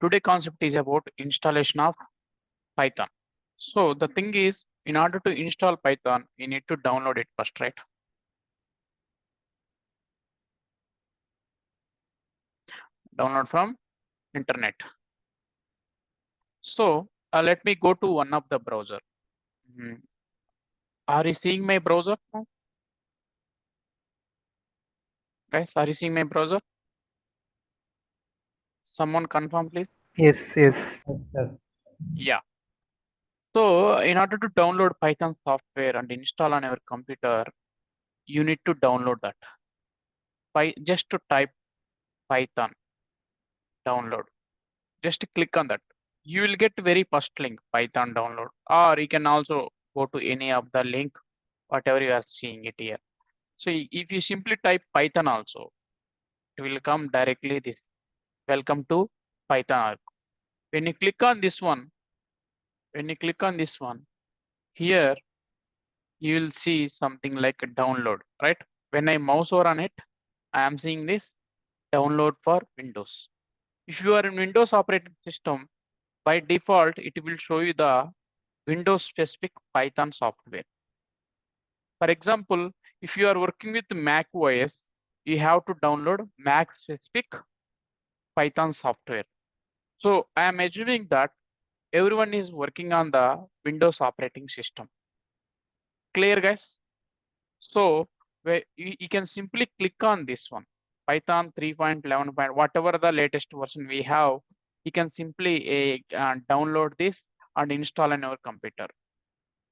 Today concept is about installation of Python. So the thing is, in order to install Python, you need to download it first, right? Download from internet. So let me go to one of the browser. Are you seeing my browser now? Guys, are you seeing my browser? Someone confirm, please. Yes, yes. Yes. Yeah. So in order to download Python software and install on your computer, you need to download that. Just to type Python download. Just click on that. You will get very first link, Python download, or you can also go to any of the link, whatever you are seeing it here. So if you simply type Python also, it will come directly this. Welcome to Python. When you click on this one, here you will see something like a download, right? When I mouse over on it, I am seeing this download for Windows. If you are in Windows operating system, by default, it will show you the Windows specific Python software. For example, if you are working with Mac OS, you have to download Mac specific Python software. So I am assuming that everyone is working on the Windows operating system. Clear, guys? So you can simply click on this one, Python 3.11, whatever the latest version we have, you can simply download this and install on your computer.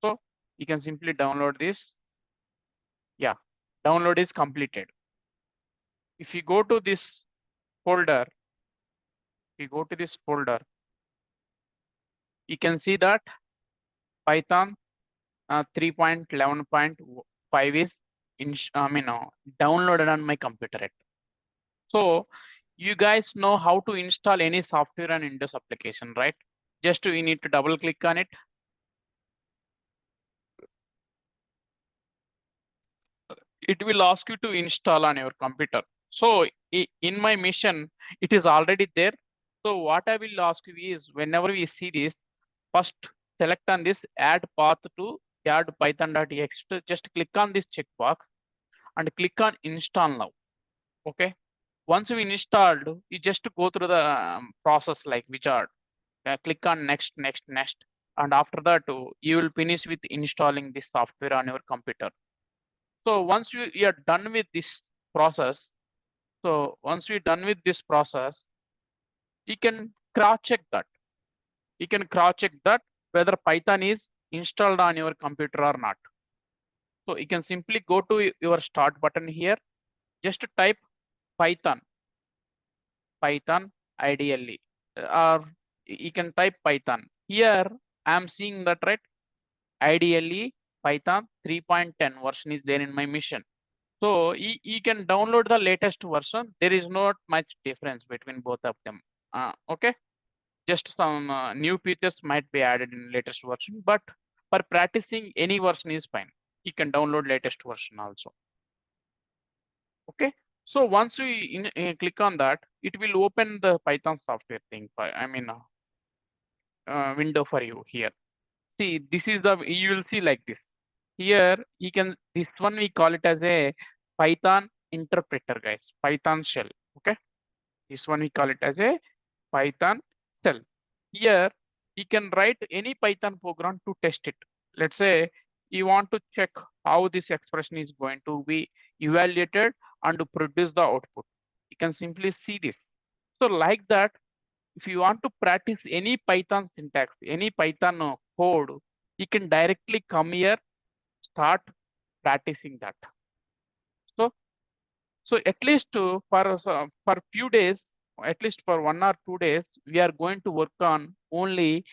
So you can simply download this. Yeah, download is completed. If you go to this folder, you can see that Python 3.11.5 is downloaded on my computer. So you guys know how to install any software on Windows application, right? Just we need to double click on it. It will ask you to install on your computer. So in my mission, it is already there. So what I will ask you is, whenever we see this, first select on this add path to add python.txt. Just click on this checkbox and click on install now. Okay. Once we installed, you just go through the process like wizard. Click on next, and after that you will finish with installing this software on your computer. So once you are done with this process, you can cross check that. Whether Python is installed on your computer or not. So you can simply go to your start button here. Just type Python ideally, or you can type Python. Here I am seeing that, right? Ideally Python 3.10 version is there in my mission. So you can download the latest version. There is not much difference between both of them. Okay, just some new features might be added in latest version, but for practicing any version is fine. You can download latest version also. Okay, so once we click on that, it will open the Python software thing. Window for you here. See, this is the, you will see like this. Here you can, this one we call it as a Python interpreter, guys. Python shell. Okay, this one we call it as a Python shell. Here you can write any Python program to test it. Let's say you want to check how this expression is going to be evaluated and to produce the output. You can simply see this. So like that, if you want to practice any Python syntax, any Python code, you can directly come here, start practicing that. So at least for few days, at least for 1 or 2 days, we are going to work on only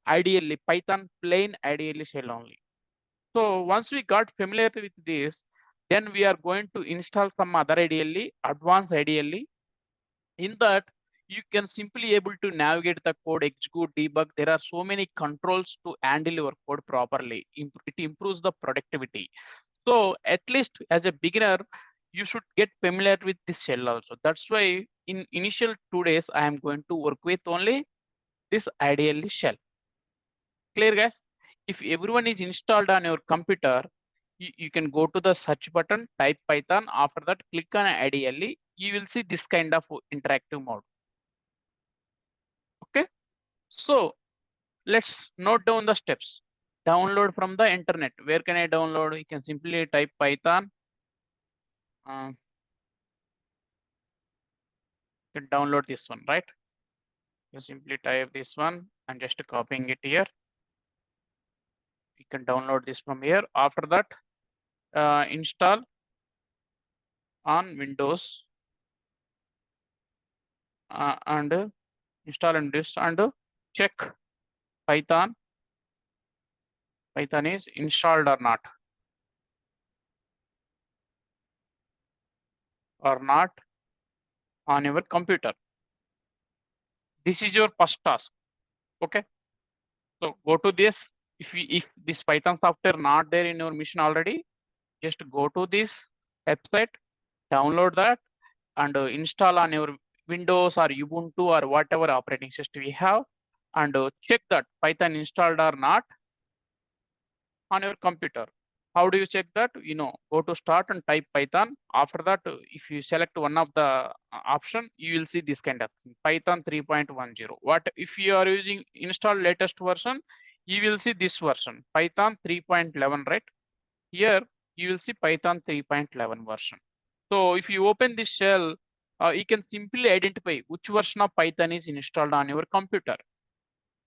ideally Python plain ideally shell only. So once we got familiar with this, then we are going to install some other ideally advanced ideally. In that, you can simply able to navigate the code, execute, debug. There are so many controls to handle your code properly. It improves the productivity. So at least as a beginner, you should get familiar with this shell also. That's why in initial 2 days, I am going to work with only this ideally shell. Clear, guys? If everyone is installed on your computer, you can go to the search button, type Python. After that, click on ideally. You will see this kind of interactive mode. Okay. So let's note down the steps. Download from the internet. Where can I download? You can simply type Python. You can download this one, right? You simply type this one and just copying it here. You can download this from here. After that, install on Windows and install and this and check Python. Python is installed or not on your computer. This is your first task. Okay. So go to this. If this Python software not there in your machine already, just go to this website, download that, and install on your Windows or Ubuntu or whatever operating system we have, and check that Python installed or not on your computer. How do you check that? Go to start and type Python. After that, if you select one of the option, you will see this kind of thing, Python 3.10. What if you are using install latest version, you will see this version, Python 3.11, right? Here you will see Python 3.11 version. So if you open this shell, you can simply identify which version of Python is installed on your computer.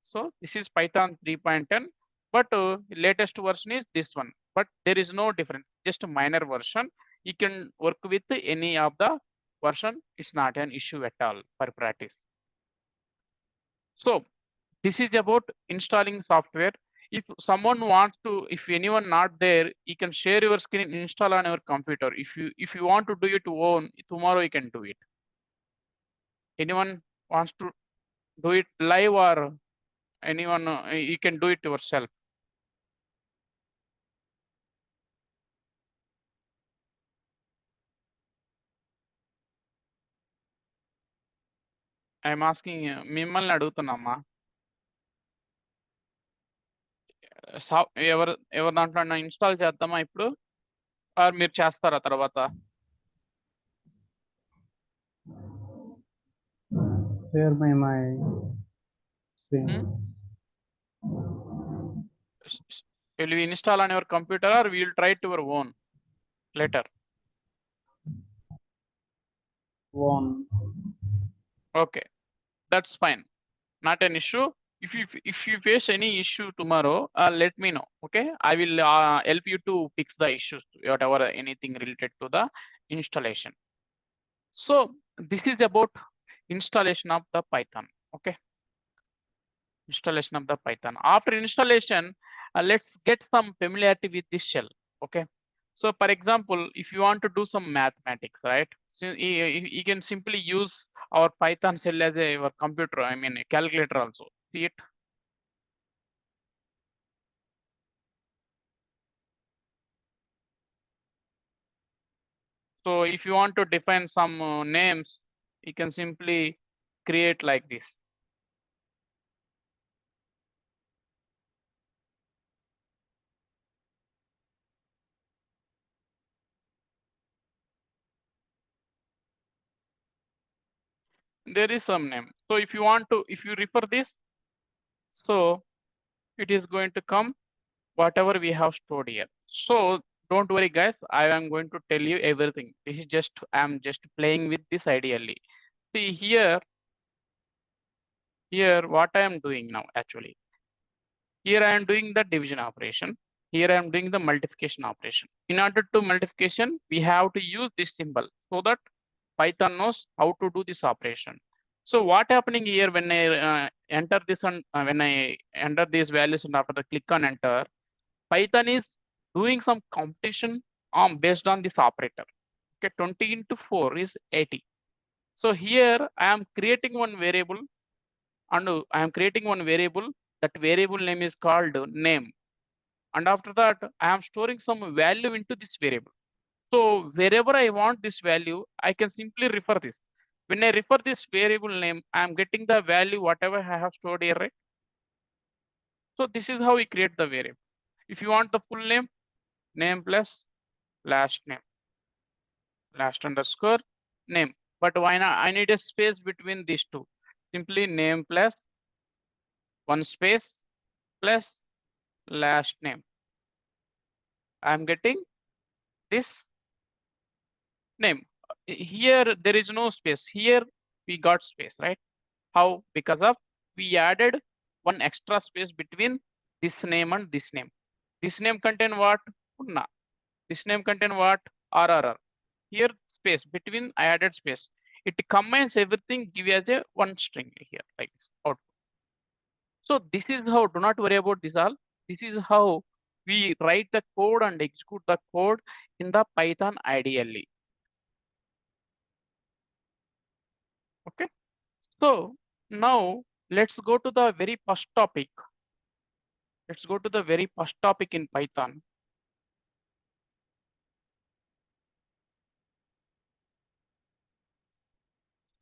So this is Python 3.10, but latest version is this one. But there is no difference, just a minor version. You can work with any of the version. It's not an issue at all for practice. So this is about installing software. If someone wants to, if anyone not there, you can share your screen, install on your computer. If you want to do it own, tomorrow you can do it. Anyone wants to do it live, or anyone you can do it yourself? I'm asking, మిమ్మల్ని అడుగుతున్నామ్మా. ఎవరు ఎవరి దాంట్లో install చేద్దామా ఇప్పుడు, are మీరు చేస్తారా తర్వాత? Share my screen. Will you install on your computer, or we will try it your own later? One. Okay, that's fine, not an issue. If you face any issue tomorrow, let me know. Okay, I will help you to fix the issues, whatever anything related to the installation. So this is about installation of the Python. Okay, installation of the Python. After installation, let's get some familiarity with this shell. Okay, so for example, if you want to do some mathematics, right? So you can simply use our Python shell as your computer, I mean a calculator also. See it? So if you want to define some names, you can simply create like this. There is some name. So if you want to, if you refer this, so it is going to come whatever we have stored here. So don't worry, guys. I am going to tell you everything. This is just, I am just playing with this ideally. See here what I am doing now actually. Here I am doing the division operation. Here I am doing the multiplication operation. In order to multiplication, we have to use this symbol so that Python knows how to do this operation. So what happening here when I enter this one, when I enter these values and after the click on enter, Python is doing some computation based on this operator. Okay, 20 into 4 is 80. So here I am creating one variable, and I am creating one variable. That variable name is called name. And after that, I am storing some value into this variable. So wherever I want this value, I can simply refer this. When I refer this variable name, I'm getting the value whatever I have stored here, right? So this is how we create the variable. If you want the full name, name plus last name, last underscore name. But why not? I need a space between these two. Simply name plus one space plus last name. I'm getting this name. Here there is no space. Here we got space, right? How? Because of we added one extra space between this name and this name. This name contain what? Punna. This name contain what? RRR. Here space between I added space. It combines everything, give as a one string here like this. Out. So this is how. Do not worry about this all. This is how we write the code and execute the code in the Python ideally. Okay. So now let's go to the very first topic. Let's go to the very first topic in Python.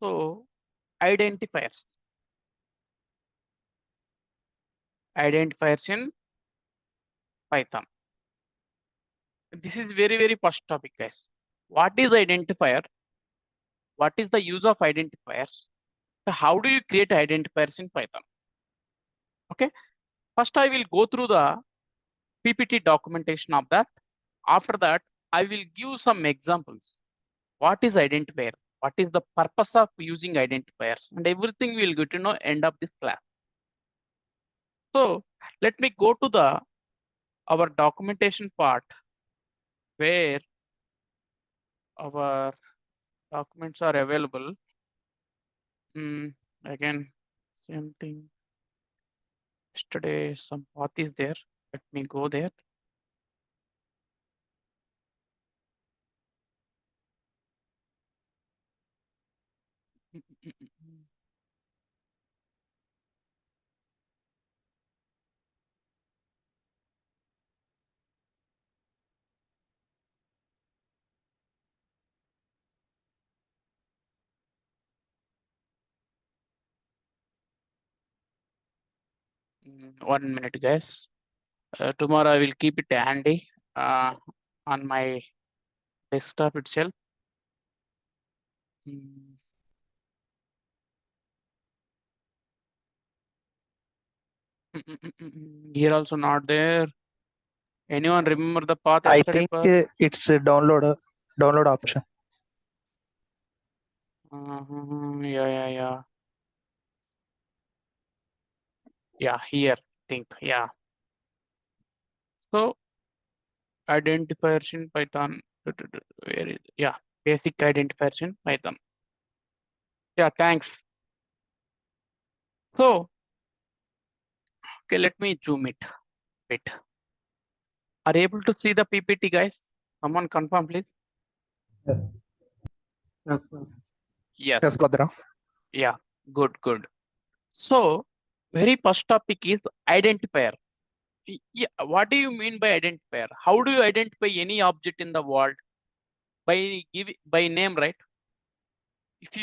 So identifiers. Identifiers in Python. This is very, very first topic, guys. What is identifier? What is the use of identifiers? So how do you create identifiers in Python? Okay. First, I will go through the PPT documentation of that. After that, I will give some examples. What is identifier? What is the purpose of using identifiers? And everything we will get to know end of this class. So let me go to the our documentation part where our documents are available. Again, same thing. Yesterday, some path is there. Let me go there. One minute, guys. Tomorrow I will keep it handy on my desktop itself. Here also not there. Anyone remember the path I yesterday think path? it's a download option. Yeah. Yeah, here, think, yeah. So identifiers in Python. Where is, yeah, basic identifiers in Python. Yeah, thanks. So, okay, let me zoom it. Wait. Are you able to see the PPT, guys? Someone confirm, please. Yes. Yes. Yes. Yes, Bhadra. Yeah, good. So, very first topic is identifier. Yeah, what do you mean by identifier? How do you identify any object in the world? By name, right? If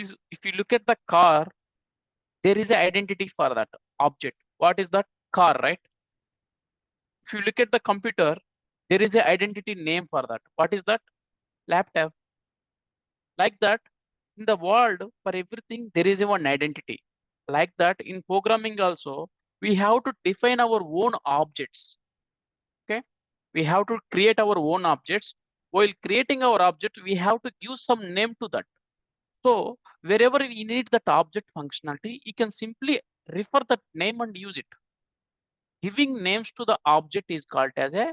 you look at the car, there is an identity for that object. What is that? Car, right? If you look at the computer, there is an identity name for that. What is that? Laptop. Like that, in the world, for everything, there is a one identity. Like that, in programming also, we have to define our own objects. Okay, we have to create our own objects. While creating our object, we have to give some name to that. So wherever we need that object functionality, you can simply refer that name and use it. Giving names to the object is called as a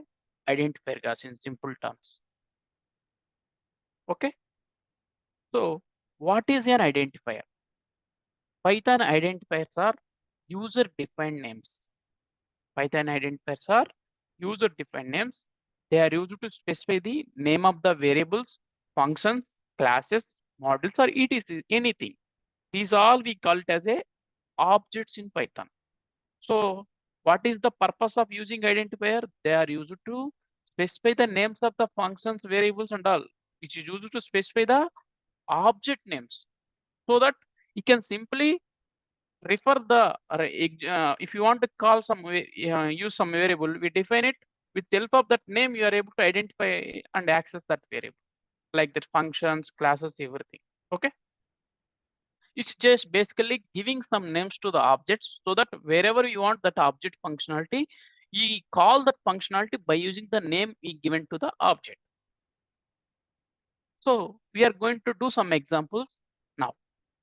identifier, guys, in simple terms. Okay. So what is an identifier? Python identifiers are user-defined names. Python identifiers are user-defined names. They are used to specify the name of the variables, functions, classes, models, or etc. Anything. These all we call it as a objects in Python. So what is the purpose of using identifier? They are used to specify the names of the functions, variables, and all, which is used to specify the object names. so that you can simply refer the if you want to call some use some variable, we define it with the help of that name. You are able to identify and access that variable, like that functions, classes, everything. Okay, it's just basically giving some names to the objects so that wherever you want that object functionality, you call that functionality by using the name we given to the object. So we are going to do some examples now.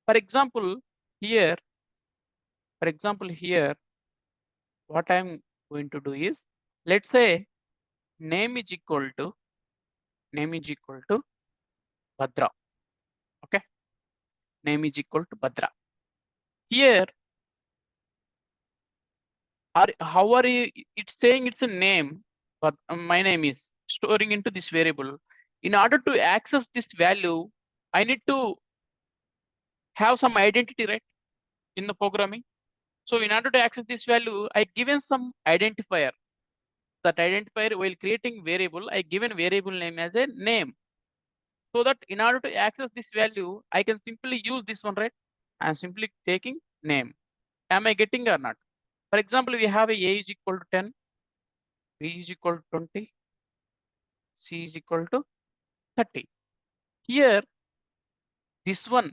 For example, here, what I'm going to do is, let's say name is equal to Bhadra. Okay, name is equal to Bhadra. Here, how are you? It's saying it's a name, but my name is storing into this variable. In order to access this value, I need to have some identity, right, in the programming. So in order to access this value, I given some identifier. That identifier, while creating variable, I given variable name as a name. So that in order to access this value, I can simply use this one, right? I'm simply taking name. Am I getting or not? For example, we have a is equal to 10, b is equal to 20, c is equal to 30. Here, this one,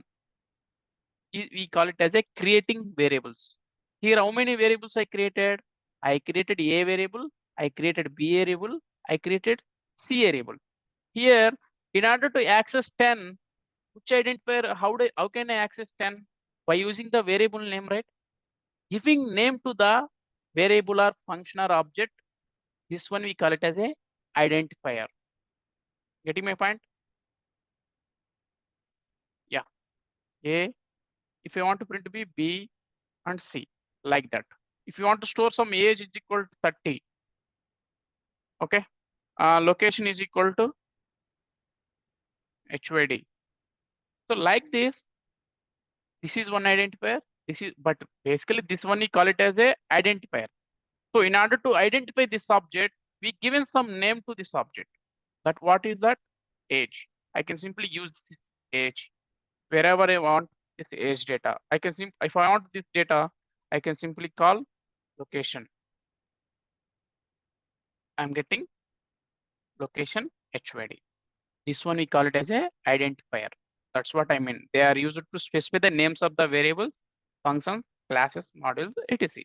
we call it as a creating variables. Here, how many variables I created? I created a variable, I created b variable, I created c variable. Here, in order to access 10, which identifier, how can I access 10? By using the variable name, right? Giving name to the variable or function or object. This one we call it as a identifier. Getting my point? Yeah. A. If I want to print B and C, like that. If you want to store some age is equal to 30. Okay. Location is equal to HYD. So like this is one identifier. But basically this one we call it as a identifier. So in order to identify this object, we given some name to this object. That what is that? Age. I can simply use this age wherever I want this age data. If I want this data, I can simply call location. I'm getting location HYD. This one we call it as a identifier. That's what I mean. They are used to specify the names of the variables, functions, classes, modules, etc.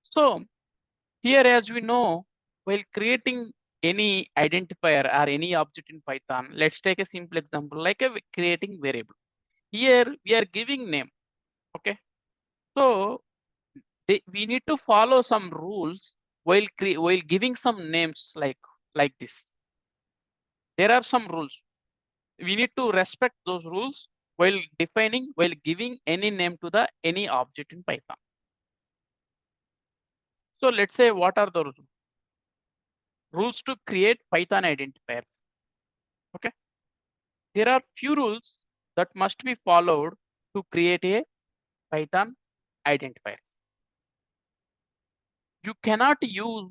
So here, as we know, while creating any identifier or any object in Python, let's take a simple example like creating variable. Here we are giving name. Okay, so we need to follow some rules while giving some names like this. There are some rules. We need to respect those rules while giving any name to the any object in Python. So let's say what are the rules to create Python identifiers? Okay, there are few rules that must be followed to create a Python identifier. You cannot use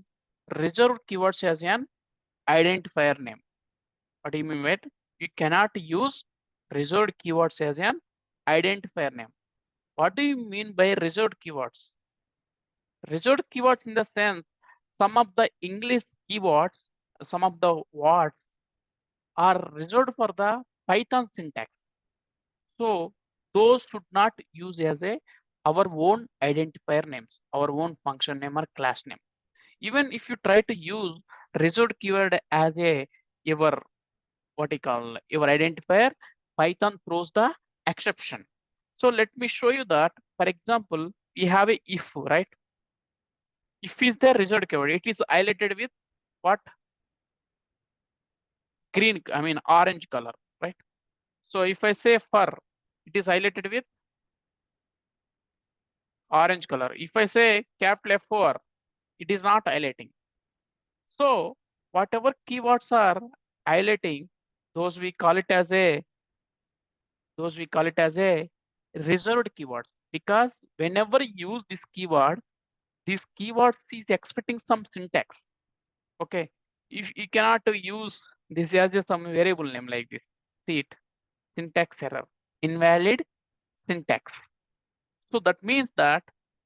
reserved keywords as an identifier name. What do you mean by it? You cannot use reserved keywords as an identifier name. What do you mean by reserved keywords? Reserved keywords in the sense some of the English keywords, some of the words are reserved for the Python syntax. So those should not use as our own identifier names, our own function name or class name. Even if you try to use reserved keyword as your what you call your identifier, Python throws the exception. So let me show you that. For example, we have a if, right? If is the reserved keyword, it is highlighted with what? Green, I mean orange color, right? So if I say for, it is highlighted with orange color. If I say capital F4, it is not highlighting. So whatever keywords are highlighting, those we call it as a reserved keywords, because whenever you use this keyword is expecting some syntax. Okay, if you cannot use this as some variable name like this, see it, syntax error, invalid syntax. So that means that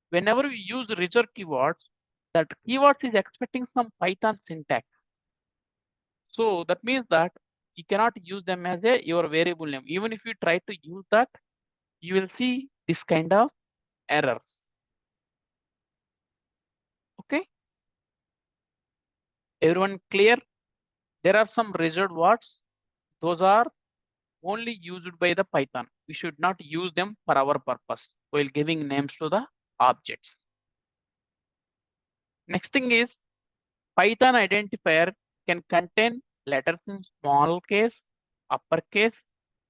whenever we use reserved keywords, that keyword is expecting some Python syntax. So that means that you cannot use them as your variable name. Even if you try to use that, you will see this kind of errors. Okay. Everyone clear? There are some reserved words. Those are only used by the Python. We should not use them for our purpose while giving names to the objects. Next thing is Python identifier can contain letters in small case, uppercase,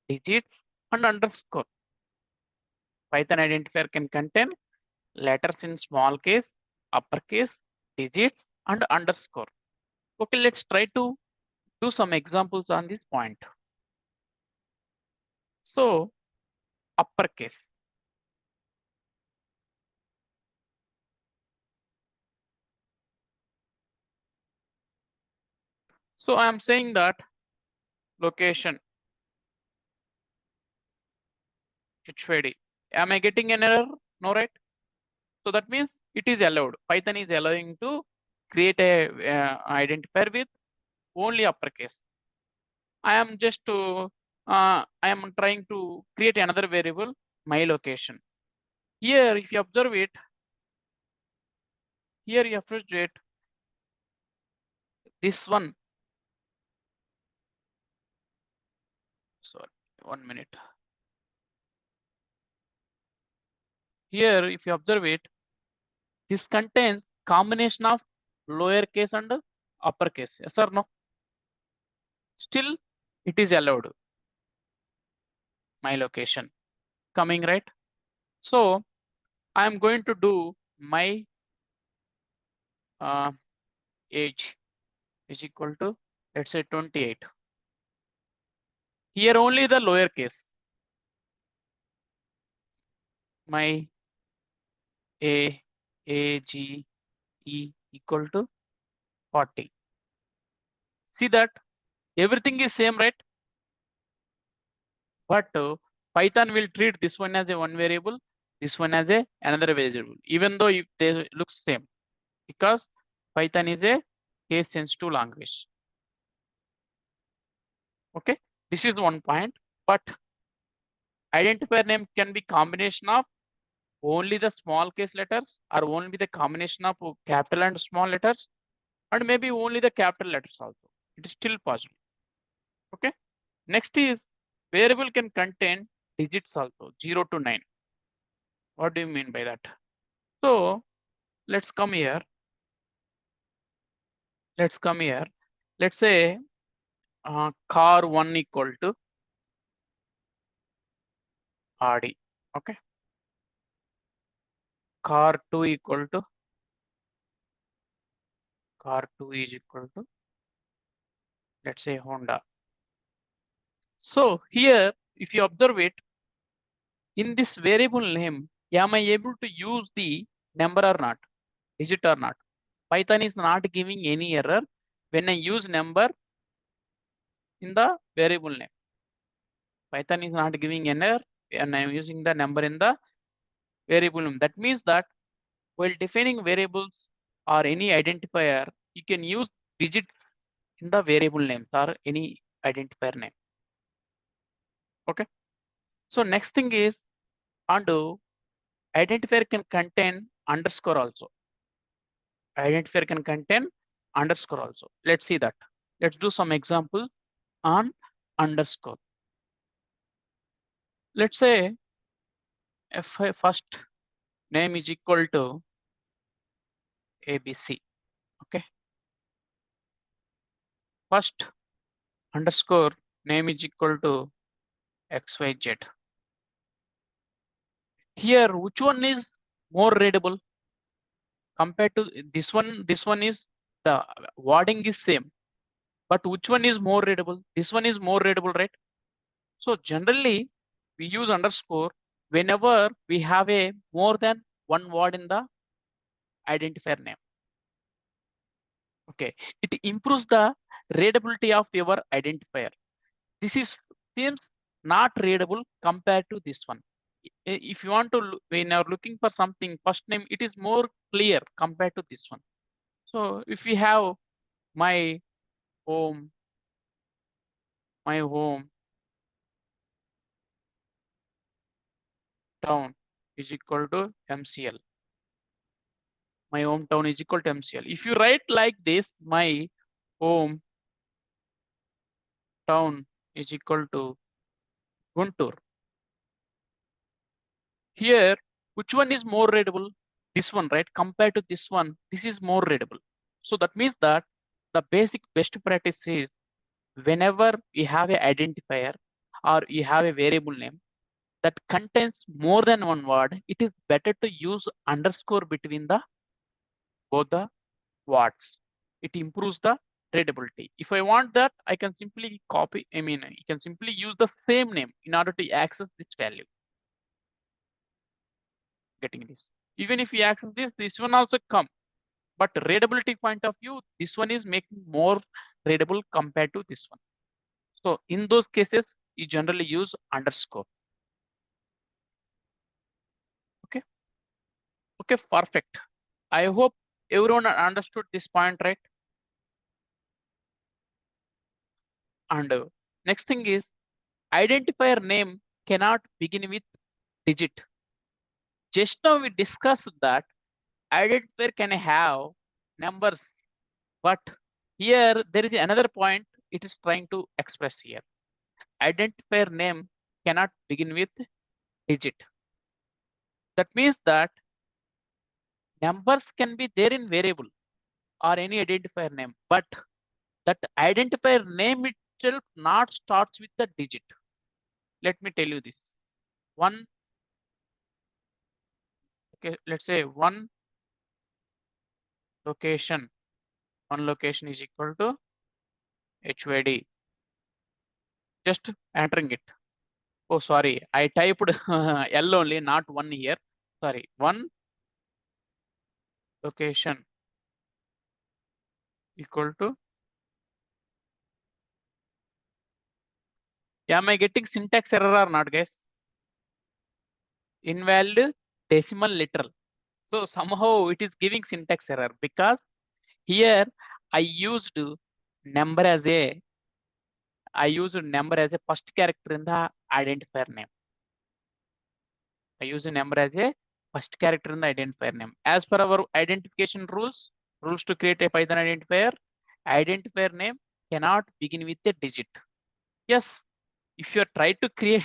digits, and underscore. Python identifier can contain letters in small case, uppercase, digits, and underscore. Okay, let's try to do some examples on this point. So, uppercase. So I am saying that location HYD. Am I getting an error? No, right? So that means it is allowed. Python is allowing to create a identifier with only uppercase. I am just I am trying to create another variable, my location. Here, if you observe it, here you observe it, this one. Sorry, 1 minute. Here, if you observe it, this contains combination of lowercase and uppercase. Yes or no? Still, it is allowed. My location coming, right? So I am going to do my age is equal to, let's say 28. Here only the lower case. My age equal to 40. See that everything is same, right? But Python will treat this one as a one variable, this one as a another variable, even though if they look same, because Python is a case sensitive language. Okay, this is one point. But identifier name can be combination of only the small case letters or only the combination of capital and small letters, and maybe only the capital letters also. It is still possible. Okay. Next is variable can contain digits also, 0 to 9. What do you mean by that? So let's come here. Let's come here. Let's say car 1 equal to RD. Okay. Car 2 equal to car 2 is equal to, let's say, Honda. So here, if you observe it, in this variable name, am I able to use the number or not, digit or not? Python is not giving any error when I use number in the variable name. Python is not giving an error and I'm using the number in the variable name. That means that while defining variables or any identifier, you can use digits in the variable names or any identifier name. Okay. So next thing is undo. Identifier can contain underscore also. Identifier can contain underscore also. Let's see that. Let's do some example on underscore. Let's say if first name is equal to ABC. Okay. First underscore name is equal to XYZ. Here, which one is more readable compared to this one? This one is the wording is same, but which one is more readable? This one is more readable, right? So generally, we use underscore whenever we have a more than one word in the identifier name. Okay, it improves the readability of your identifier. This is seems not readable compared to this one. If you want to, when you're looking for something, first name, it is more clear compared to this one. So if we have my home, town is equal to MCL. My hometown is equal to MCL. If you write like this, my home town is equal to Guntur. Here, which one is more readable? This one, right? Compared to this one, this is more readable. So that means that the basic best practice is whenever you have an identifier or you have a variable name that contains more than one word, it is better to use underscore between the both the words. It improves the readability. If I want that, I can simply copy, you can simply use the same name in order to access this value. Getting this. Even if you access this one also come. But readability point of view, this one is making more readable compared to this one. So in those cases, you generally use underscore. Okay. Okay, perfect. I hope everyone understood this point, right? And next thing is identifier name cannot begin with digit. Just now we discussed that identifier can have numbers, but here there is another point it is trying to express here. Identifier name cannot begin with digit. That means that numbers can be there in variable or any identifier name, but that identifier name itself not starts with the digit. Let me tell you this. One, okay, let's say one location is equal to HYD. Just entering it. Oh, sorry, I typed L only, not one here. Sorry, one location equal to. Am I getting syntax error or not, guys? Invalid decimal literal. So somehow it is giving syntax error because here I used number as a first character in the identifier name. I use a number as a first character in the identifier name. As per our identification rules to create a Python identifier name cannot begin with a digit. Yes, if you try to create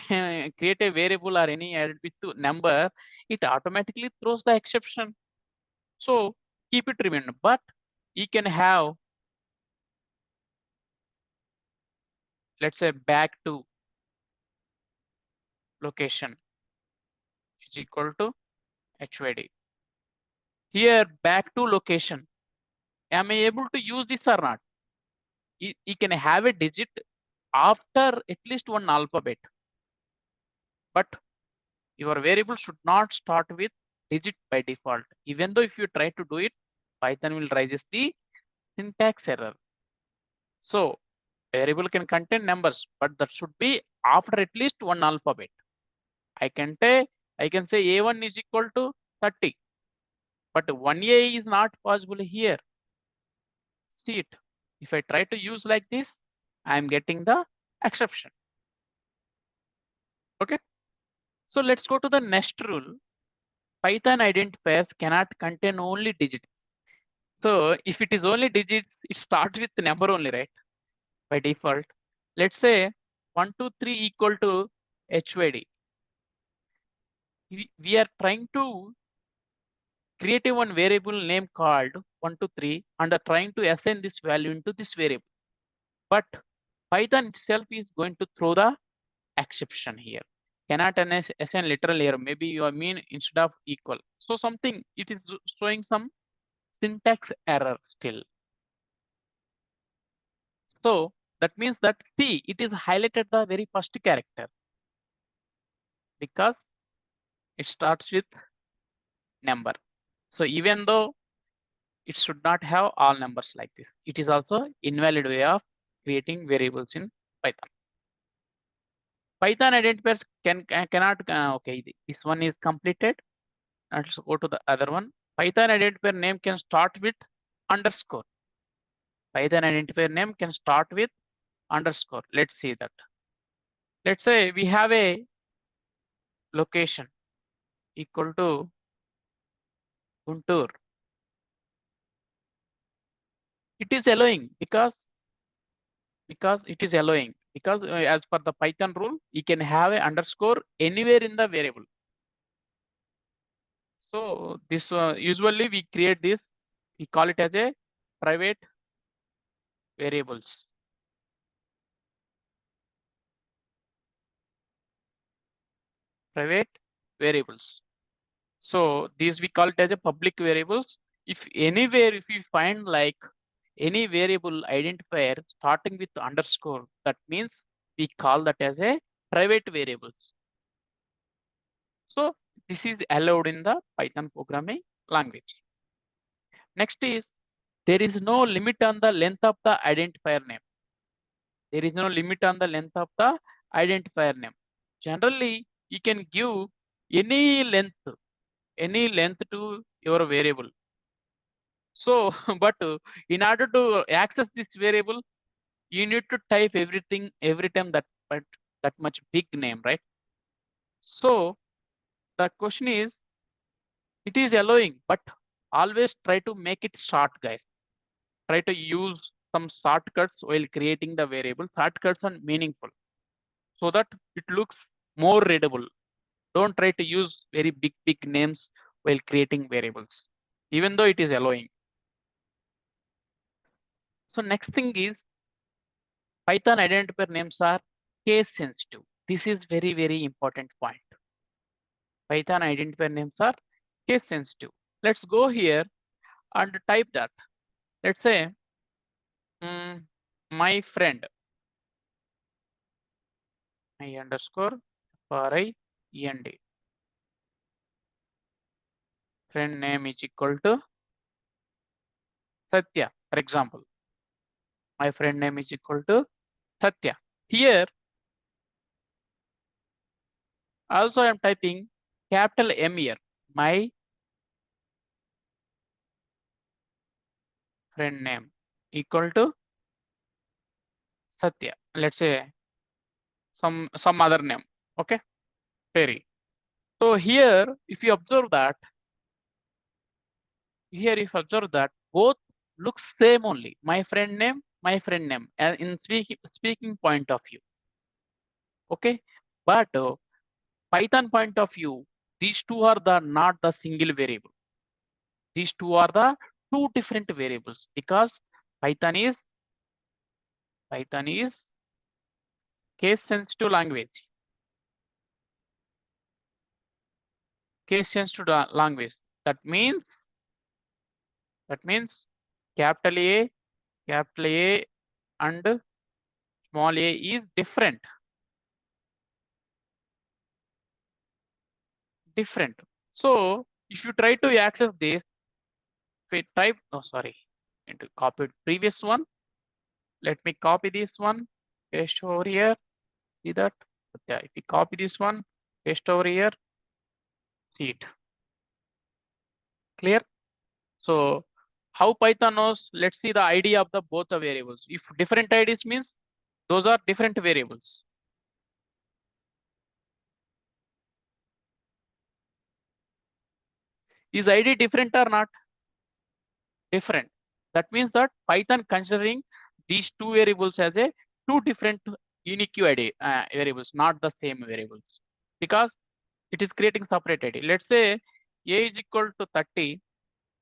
create a variable or any with number, it automatically throws the exception. So keep it remember, but you can have, let's say, back to location is equal to HYD. Here back to location. Am I able to use this or not? You can have a digit after at least one alphabet, but your variable should not start with digit by default. Even though if you try to do it, Python will raise the syntax error. So variable can contain numbers, but that should be after at least one alphabet. I can say A1 is equal to 30, but 1A is not possible here. See it. If I try to use like this, I'm getting the exception. Okay. So let's go to the next rule. Python identifiers cannot contain only digits. So if it is only digits, it starts with the number only, right? By default. Let's say 1, 2, 3 equal to HYD. We are trying to create a one variable name called 1, 2, 3 and are trying to assign this value into this variable. But Python itself is going to throw the exception here. Cannot assign literal here. Maybe you mean instead of equal. So something it is showing some syntax error still. So that means that see, it is highlighted the very first character because it starts with number. So even though it should not have all numbers like this, it is also invalid way of creating variables in Python. Python identifiers cannot, okay, this one is completed. Let's go to the other one. Python identifier name can start with underscore. Python identifier name can start with underscore. Let's see that. Let's say we have a location equal to Guntur. It is allowing because it is allowing because as per the Python rule, you can have a underscore anywhere in the variable. So this usually we create this, we call it as a private variables. Private variables. So these we call it as a public variables. If anywhere, if we find like any variable identifier starting with underscore, that means we call that as a private variables. So this is allowed in the Python programming language. Next is there is no limit on the length of the identifier name. There is no limit on the length of the identifier name. Generally, you can give any length to your variable. So, but in order to access this variable, you need to type everything every time that much big name, right? So the question is, it is allowing, but always try to make it short, guys. Try to use some shortcuts while creating the variable. Shortcuts are meaningful so that it looks more readable. Don't try to use very big names while creating variables, even though it is allowing. So next thing is Python identifier names are case sensitive. This is very important point. Python identifier names are case sensitive. Let's go here and type that. Let's say my friend, my underscore friend. Friend name is equal to Satya, for example. My friend name is equal to Satya. Here also I am typing capital M here. My friend name equal to Satya. Let's say some other name. Okay, Perry. So here, if you observe that, both looks same only. My friend name, and in speaking point of view. Okay, but Python point of view, these two are not the single variable. These two are the two different variables because Python is case sensitive language. Case sensitive language. That means capital A and small a is different. So if you try to access this, if I type, oh sorry, need to copy previous one. Let me copy this one, paste over here. See that? Yeah, if you copy this one, paste over here, see it. Clear? So how Python knows? Let's see the ID of the both the variables. If different IDs means those are different variables. Is ID different or not? Different. That means that Python considering these two variables as a two different unique ID variables, not the same variables, because it is creating separate ID. Let's say a is equal to 30,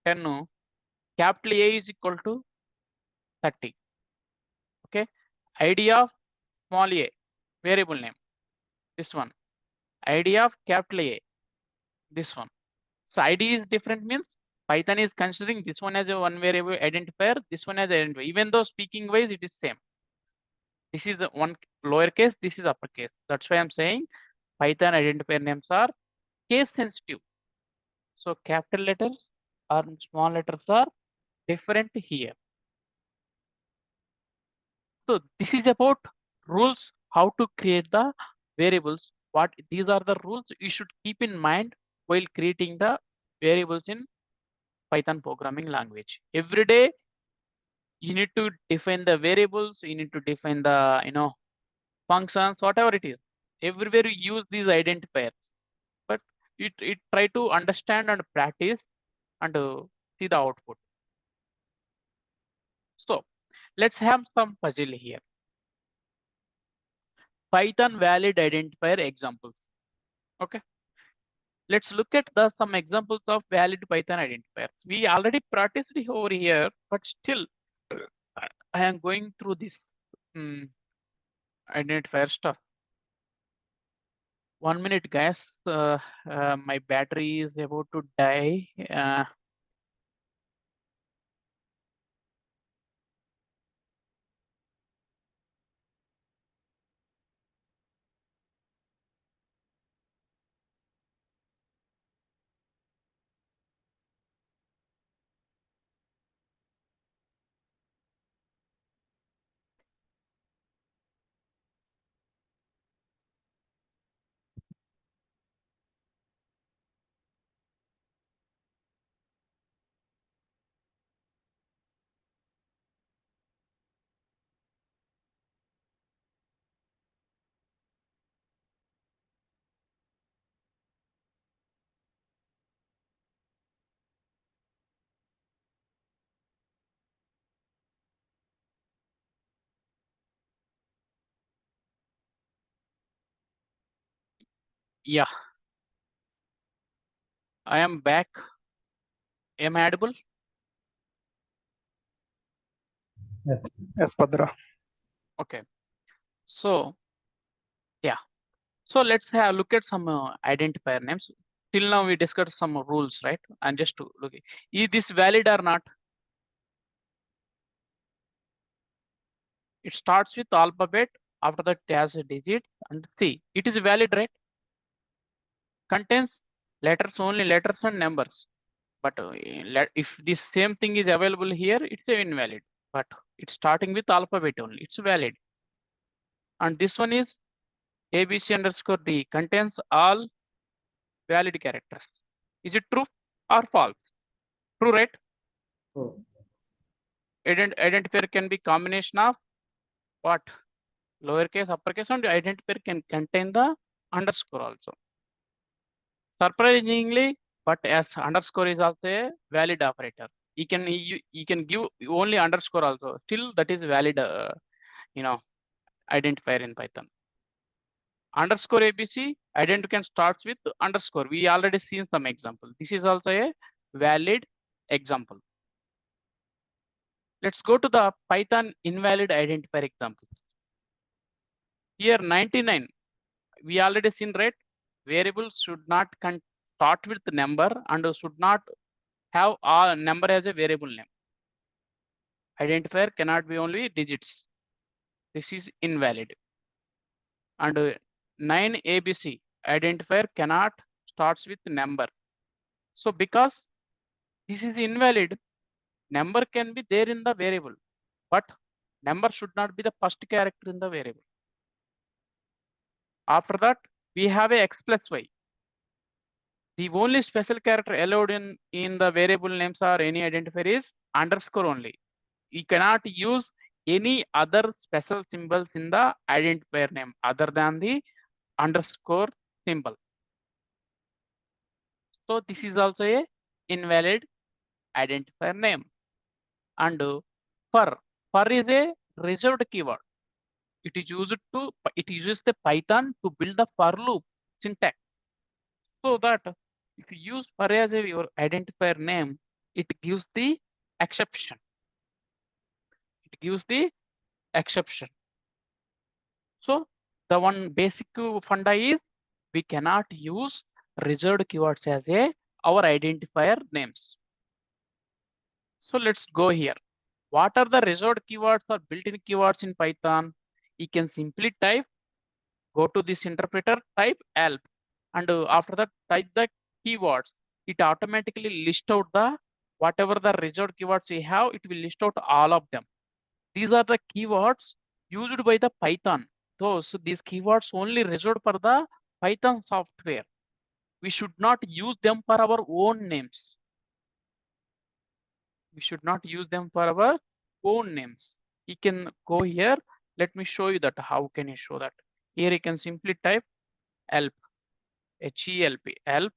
10, capital A is equal to 30. Okay, ID of small a, variable name, this one. ID of capital A, this one. So ID is different means Python is considering this one as a one variable identifier, this one as identifier, even though speaking wise it is same. This is the one lowercase, this is uppercase. That's why I'm saying Python identifier names are case sensitive. So capital letters or small letters are different here. So this is about rules how to create the variables. What these are the rules you should keep in mind while creating the variables in Python programming language. Every day you need to define the variables, you need to define the functions, whatever it is. Everywhere you use these identifiers, but it try to understand and practice and see the output. So let's have some puzzle here. Python valid identifier examples. Okay, let's look at some examples of valid Python identifiers. We already practiced it over here, but still I am going through this identifier stuff. 1 minute, guys. My battery is about to die. Yeah, I am back. Am I audible? Yes, Padra. Okay. So yeah. So let's have a look at some identifier names. Till now we discussed some rules, right? And just to look, is this valid or not? It starts with alphabet, after that it has a digit and C. It is valid, right? Contains letters, only letters and numbers. But if this same thing is available here, it's invalid. But it's starting with alphabet only, it's valid. And this one is ABC underscore D, contains all valid characters. Is it true or false? True, right? True. Identifier can be combination of what? Lowercase, uppercase, and identifier can contain the underscore also. Surprisingly, but as underscore is also a valid operator. You can give only underscore also. Still, that is valid. Identifier in Python. Underscore ABC identifier starts with underscore. We already seen some example. This is also a valid example. Let's go to the Python invalid identifier example. Here 99, we already seen, right? Variables should not start with the number and should not have a number as a variable name. Identifier cannot be only digits. This is invalid. And 9 ABC identifier cannot starts with number. So because this is invalid, number can be there in the variable, but number should not be the first character in the variable. After that, we have a x plus y. The only special character allowed in the variable names or any identifier is underscore only. You cannot use any other special symbols in the identifier name other than the underscore symbol. So this is also a invalid identifier name. And for is a reserved keyword. It uses the Python to build the for loop syntax. So that if you use for as your identifier name, it gives the exception. It gives the exception. So the one basic funda is we cannot use reserved keywords as our identifier names. So let's go here. What are the reserved keywords or built-in keywords in Python? You can simply type, go to this interpreter, type help, and after that type the keywords. It automatically lists out the whatever the reserved keywords we have, it will list out all of them. These are the keywords used by the Python those, these keywords only reserved for the Python software. We should not use them for our own names. We should not use them for our own names. You can go here. Let me show you that. How can you show that? Here you can simply type help, H-E-L-P, help.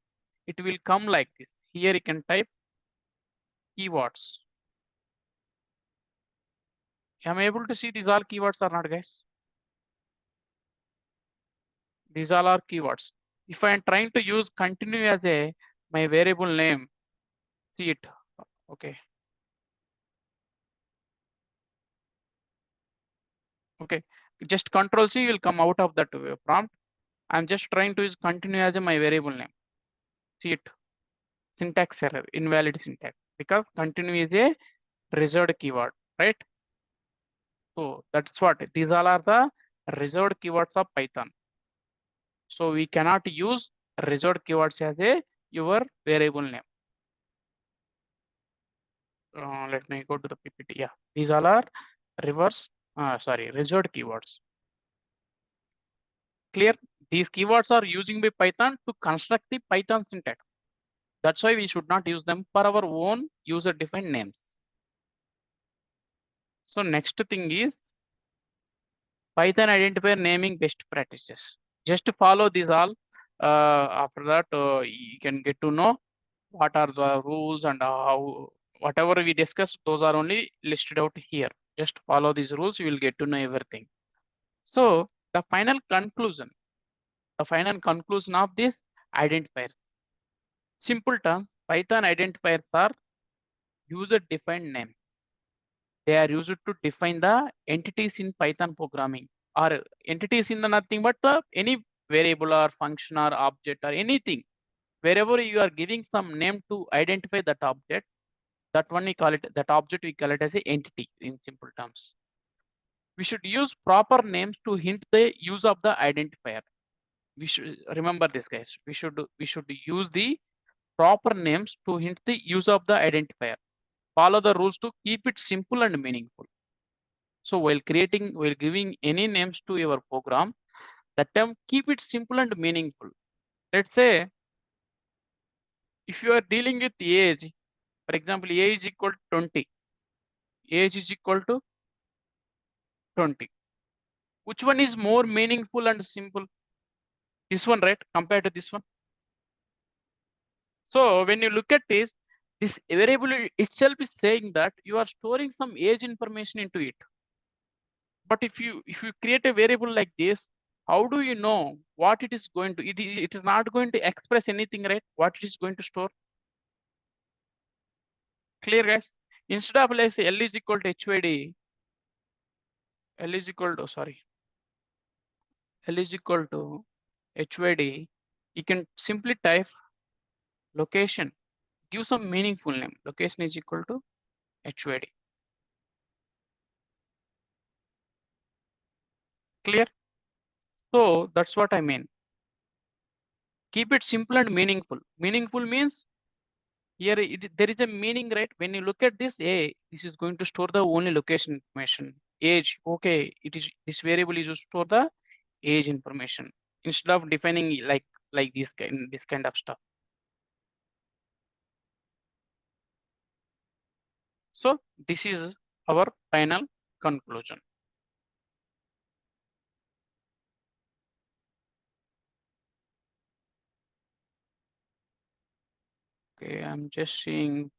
It will come like this. Here you can type keywords. Am I able to see these all keywords or not, guys? These all are keywords. If I am trying to use continue as a my variable name, see it. Okay. Okay. Just Control C will come out of that prompt. I'm just trying to use continue as a my variable name. See it. Syntax error, invalid syntax, because continue is a reserved keyword, right? So that's what these all are the reserved keywords of Python. So we cannot use reserved keywords as a your variable name. Let me go to the PPT. Yeah, these all are reserved keywords. Clear? These keywords are using by Python to construct the Python syntax. That's why we should not use them for our own user-defined names. So next thing is Python identifier naming best practices. Just follow these all. After that, you can get to know what are the rules and how whatever we discussed, those are only listed out here. Just follow these rules, you will get to know everything. So the final conclusion of this identifiers. Simple term, Python identifiers are user-defined name. They are used to define the entities in Python programming, or entities in the nothing but any variable or function or object or anything. Wherever you are giving some name to identify that object, that one we call it, that object we call it as an entity in simple terms. We should use proper names to hint the use of the identifier. We should remember this, guys. We should use the proper names to hint the use of the identifier. Follow the rules to keep it simple and meaningful. So while giving any names to your program, that time keep it simple and meaningful. Let's say if you are dealing with age, for example, age is equal to 20. Age is equal to 20. Which one is more meaningful and simple? This one, right? Compared to this one. So when you look at this variable itself is saying that you are storing some age information into it. But if you create a variable like this, how do you know what it is going to? It is not going to express anything, right? What it is going to store? Clear, guys? Instead of let's say L is equal to HYD, L is equal to L is equal to HYD, you can simply type location. Give some meaningful name. Location is equal to HYD. Clear? So that's what I mean. Keep it simple and meaningful. Meaningful means here there is a meaning, right? When you look at this, this is going to store the only location information. Age, okay, this variable is used to store the age information instead of defining like this kind of stuff. So this is our final conclusion. Okay, I'm just seeing